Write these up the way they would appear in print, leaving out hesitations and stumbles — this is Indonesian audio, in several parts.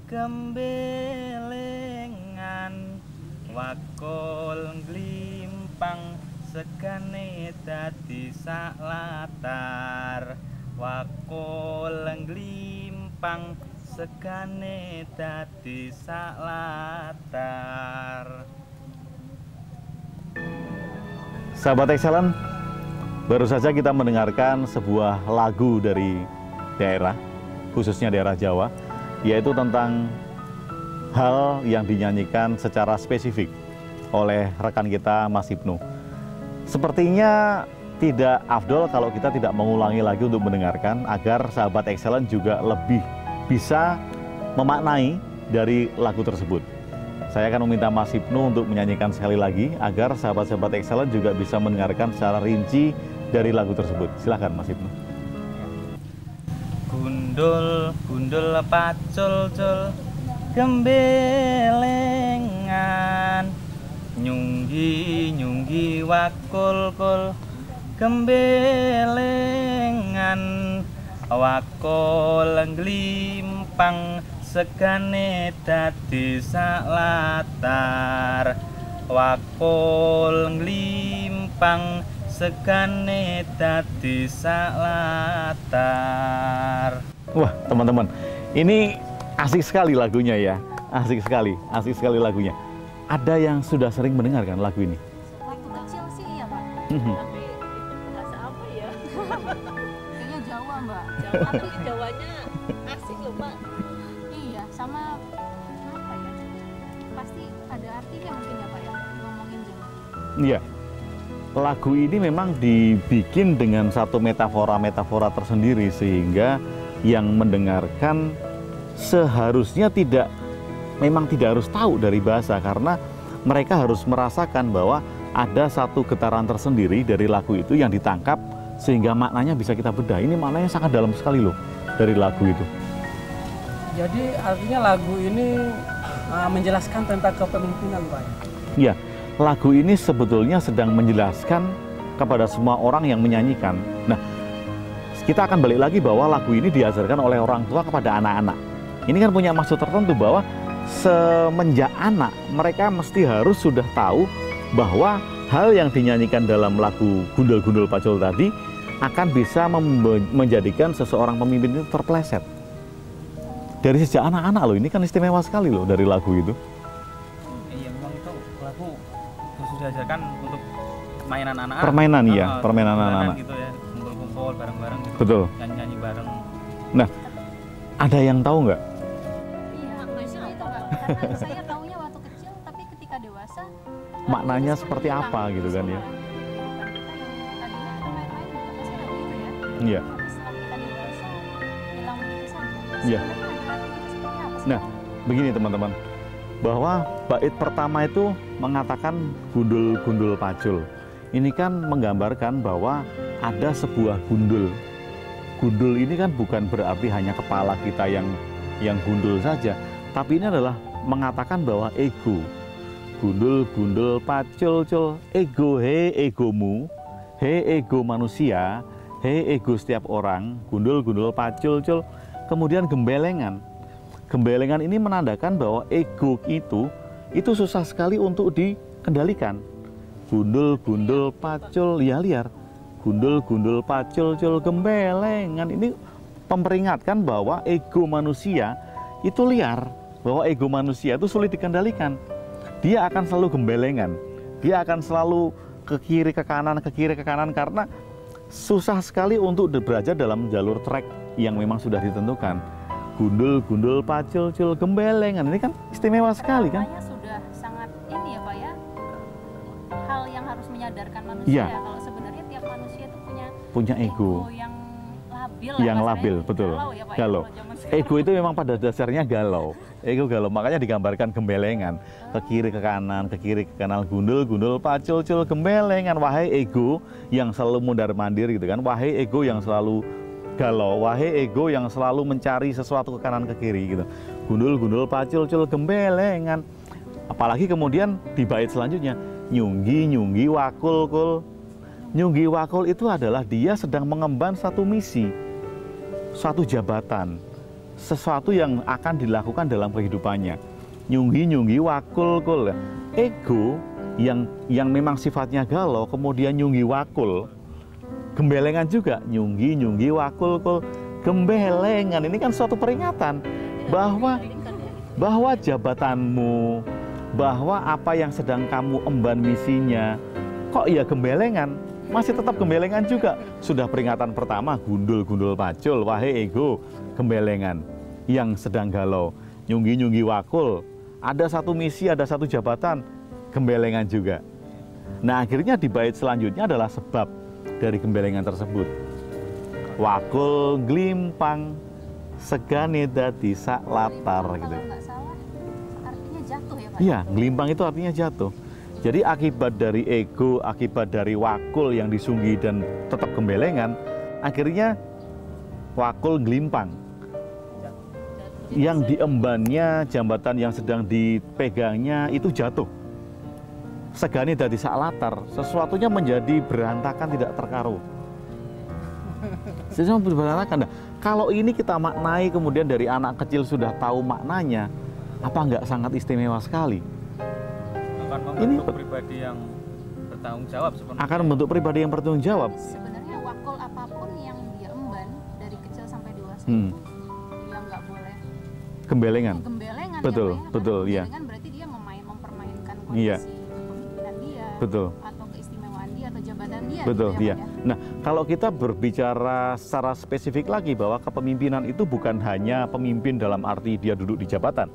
gembelengan wakul glimpang segane dadi sak latar wakul glimpang segane dadi sak latar. Sahabat Excellent, baru saja kita mendengarkan sebuah lagu dari daerah, khususnya daerah Jawa, yaitu tentang hal yang dinyanyikan secara spesifik oleh rekan kita Mas Ibnu. Sepertinya tidak afdol kalau kita tidak mengulangi lagi untuk mendengarkan, agar sahabat Excellent juga lebih bisa memaknai dari lagu tersebut. Saya akan meminta Mas Ibnu untuk menyanyikan sekali lagi agar sahabat-sahabat Excellent juga bisa mendengarkan secara rinci dari lagu tersebut. Silahkan Mas Ibnu. Gundul, gundul pacul-cul gembelengan nyunggi, nyunggi wakul-kul gembelengan wakul glimpang segane dadi sak latar wakul glimpang segane dadi sak latar. Wah teman-teman, ini asik sekali lagunya ya, asik sekali lagunya. Ada yang sudah sering mendengarkan lagu ini? Waktu kecil sih iya Pak, tapi bahasa apa ya? Kayaknya Jawa Mbak. Jawa, tapi Jawanya asik loh Pak. Iya, sama apa ya? Pasti ada artinya mungkin ya Pak ya, ngomongin Jawa. Iya. Lagu ini memang dibikin dengan satu metafora-metafora tersendiri, sehingga yang mendengarkan seharusnya memang tidak harus tahu dari bahasa, karena mereka harus merasakan bahwa ada satu getaran tersendiri dari lagu itu yang ditangkap, sehingga maknanya bisa kita bedah. Ini maknanya sangat dalam sekali loh dari lagu itu. Jadi artinya lagu ini menjelaskan tentang kepemimpinan Pak. Ya, lagu ini sebetulnya sedang menjelaskan kepada semua orang yang menyanyikan. Nah, kita akan balik lagi bahwa lagu ini diajarkan oleh orang tua kepada anak-anak. Ini kan punya maksud tertentu, bahwa semenjak anak mereka mesti harus sudah tahu bahwa hal yang dinyanyikan dalam lagu Gundul-Gundul Pacul tadi akan bisa menjadikan seseorang pemimpin itu terpleset. Dari sejak anak-anak loh, ini kan istimewa sekali loh dari lagu itu. Iya, memang itu lagu khusus diajarkan untuk mainan anak-anak. Permainan iya, permainan anak-anak. Gitu ya, kumpul-kumpul bareng-bareng gitu. Betul. Nyanyi-nyanyi bareng. Nah, ada yang tahu nggak? Iya, biasanya itu Pak. Karena saya taunya waktu kecil, tapi ketika dewasa Maknanya seperti apa gitu kan ya? Tadinya main-main juga pasti lagu itu ya. Iya. Setelah kita dewasa, hilang begitu saja. Iya. Sebenarnya ada artinya seperti apa sih? Nah, begini teman-teman, bahwa bait pertama itu mengatakan gundul-gundul pacul. Ini kan menggambarkan bahwa ada sebuah gundul. Gundul ini kan bukan berarti hanya kepala kita yang gundul saja, tapi ini adalah mengatakan bahwa ego. Gundul-gundul pacul-cul, ego, he egomu, he ego manusia, he ego setiap orang, gundul-gundul pacul-cul. Kemudian gembelengan. Gembelengan ini menandakan bahwa ego itu susah sekali untuk dikendalikan. Gundul-gundul pacul, ya liar. Gundul-gundul pacul-cul gembelengan. Ini memperingatkan bahwa ego manusia itu liar. Bahwa ego manusia itu sulit dikendalikan. Dia akan selalu gembelengan. Dia akan selalu ke kiri, ke kanan, karena susah sekali untuk berada dalam jalur trek yang memang sudah ditentukan. Gundul-gundul pacul-cul gembelengan. Ini kan istimewa sekali kan? Makanya sudah sangat ini ya Pak ya, hal yang harus menyadarkan manusia. Iya. Kalau sebenarnya tiap manusia itu Punya ego. yang labil. Yang lah, labil, bahasanya. betul. Galau ya Pak Galau. ya, kalau zaman sekarang. Ego itu memang pada dasarnya galau. Ego galau, makanya digambarkan gembelengan. Ke kiri, ke kanan, gundul-gundul pacul-cul gembelengan. Wahai ego yang selalu mundar-mandir gitu kan. Wahai ego yang selalu galau, wahai ego yang selalu mencari sesuatu ke kanan ke kiri gitu. Gundul-gundul pacul-cul gembelengan. Apalagi kemudian di bait selanjutnya, nyunggi wakul-kul. Nyunggi wakul itu adalah dia sedang mengemban satu misi, suatu jabatan. sesuatu yang akan dilakukan dalam kehidupannya. Nyunggi wakul kul. Ego yang memang sifatnya galau, kemudian nyunggi wakul. Gembelengan juga, nyunggi wakul kul. Gembelengan ini kan suatu peringatan bahwa jabatanmu, bahwa apa yang sedang kamu emban misinya, kok ya gembelengan, masih tetap gembelengan juga. Sudah peringatan pertama, gundul pacul, wahai ego, gembelengan yang sedang galau. Nyunggi wakul, ada satu misi, ada satu jabatan, gembelengan juga. Nah, akhirnya di bait selanjutnya adalah sebab dari gembelengan tersebut. Wakul glimpang segane dadi sak latar gitu. Kalau nggak salah artinya jatuh ya Pak? Iya, glimpang itu artinya jatuh. Jadi akibat dari ego, akibat dari wakul yang disunggi dan tetap gembelengan, akhirnya wakul glimpang. Yang diembannya, jambatan yang sedang dipegangnya itu jatuh. Segane dadi sak latar, sesuatunya menjadi berantakan, tidak terkaruh. Sesuatu berantakan. Nah, kalau ini kita maknai kemudian dari anak kecil sudah tahu maknanya, apa enggak sangat istimewa sekali? Akan membentuk pribadi yang bertanggung jawab sebenarnya. Akan membentuk pribadi yang bertanggung jawab. Sebenarnya wakul apapun yang dia emban dari kecil sampai dewasa dia nggak boleh Gembelengan. gembelengan. Betul, ya, Pak, ya. betul, Karena iya. gembelengan berarti dia mempermainkan Iya. kondisi kepemimpinan dia, Betul. atau keistimewaan dia atau jabatan dia. Betul, gitu iya. ya, Pak, ya. Nah, kalau kita berbicara secara spesifik lagi bahwa kepemimpinan itu bukan hanya pemimpin dalam arti dia duduk di jabatan,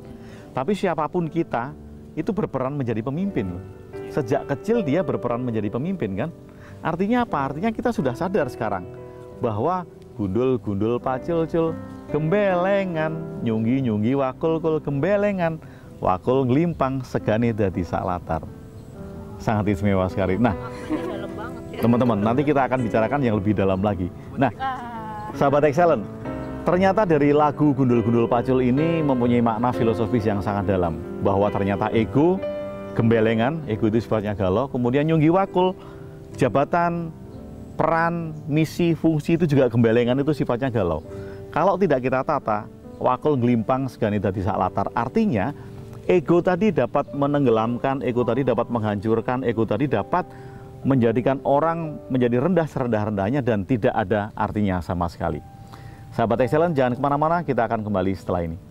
tapi siapapun kita itu berperan menjadi pemimpin. Sejak kecil dia berperan menjadi pemimpin kan? Artinya apa? Artinya kita sudah sadar sekarang bahwa gundul pacul-cul, gembelengan, nyunggi wakul-kul, gembelengan, wakul glimpang, segane dadi sak latar. Sangat istimewa sekali. Nah, Maknanya dalam banget ya. teman-teman, nanti kita akan bicarakan yang lebih dalam lagi. Nah, sahabat Excellent, ternyata dari lagu Gundul Pacul ini mempunyai makna filosofis yang sangat dalam. Bahwa ternyata ego, gembelengan, ego itu sifatnya galau, kemudian nyunggi wakul, jabatan, peran, misi, fungsi itu juga gembelengan, itu sifatnya galau. Kalau tidak kita tata, wakul glimpang segani dadi sak latar. Artinya, ego tadi dapat menenggelamkan, ego tadi dapat menghancurkan, ego tadi dapat menjadikan orang menjadi rendah serendah-rendahnya dan tidak ada artinya sama sekali. Sahabat Excellent, jangan kemana-mana, kita akan kembali setelah ini.